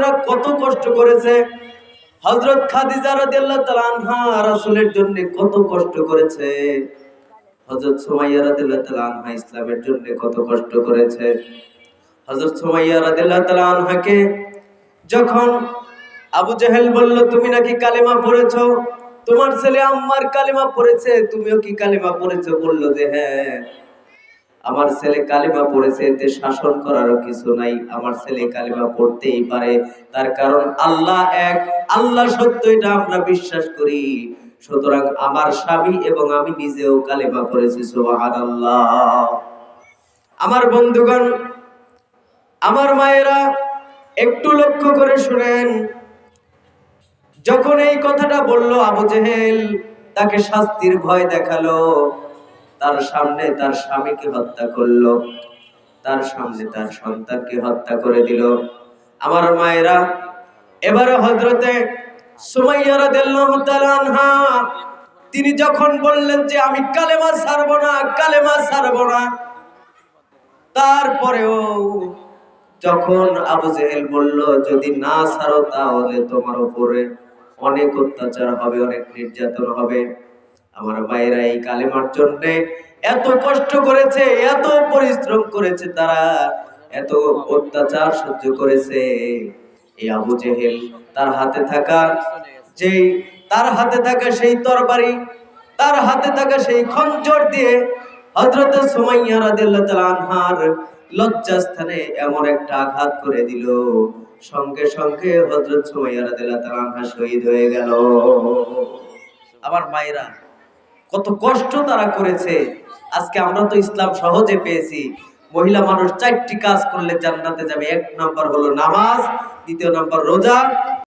বোনেরা কত কষ্ট করেছে। হযরত খাদিজা রাদিয়াল্লাহু তাআলা আনহা রাসূলের জন্য কত কষ্ট করেছে। হযরত সুমাইয়া রাদিয়াল্লাহু তাআলা আনহা ইসলামের জন্য কত কষ্ট করেছে। হযরত সুমাইয়া রাদিয়াল্লাহু তাআলা আনহাকে যখন আবু জেহেল বলল, তুমি নাকি কালেমা পড়েছো, তোমার ছেলে আম্মার কালেমা পড়েছে, তুমিও কি কালেমা পড়েছো? বলল যে হ্যাঁ, আমার ছেলে কালেমা পড়েছে, এতে শাসন করারও কিছু নাই, আমার ছেলে কালেমা পড়তেই পারে, তার কারণ আল্লাহ এক, আল্লাহ সত্য, এটা আমরা বিশ্বাস করি। সুতরাং আমার স্বামী এবং আমি নিজেও কালেমা পড়েছি। সুবহানাল্লাহ। আমার বন্ধুগণ, আমার মায়েরা, একটু লক্ষ্য করে শুনেন। যখন এই কথাটা বলল আবু জেহেল, তাকে শাস্তির ভয় দেখালো, তার সামনে তার স্বামীকে হত্যা করলো, তার সামনে তার সন্তানকে হত্যা করে দিল। আমার মায়েরা, এবারে হযরতে সুমাইয়া রাদিয়াল্লাহু তাআলা আনহা তিনি যখন বললেন যে আমি কালেমা ছাড়বো না, কালেমা ছাড়বো না, তারপরেও যখন আবু জেহেল বলল যদি না ছাড়ো তাহলে তোমার উপরে অনেক অত্যাচার হবে, অনেক নির্যাতন হবে, আমার ভাইরা এই কালেমার জন্য এত কষ্ট করেছে, এত পরিশ্রম করেছে, তারা এত অত্যাচার সহ্য করেছে। এই আবু জেহেল তার হাতে থাকা সেই তরবারি, তার হাতে থাকা সেই খঞ্জর দিয়ে হযরত সুমাইয়া রাদিয়াল্লাহু তাআলা আনহার লজ্জাস্থানে এমন একটা আঘাত করে দিল, সঙ্গে সঙ্গে হযরত সুমাইয়া রাদিয়াল্লাহু তাআলা আনহা শহীদ হয়ে গেল। আমার মায়েরা, কত কষ্ট তারা করেছে। আজকে আমরা তো ইসলাম সহজে পেয়েছি। মহিলা মানুষ 4টি কাজ করলে জান্নাতে যাবে। 1 নাম্বার হলো নামাজ, 2 নাম্বার রোজা,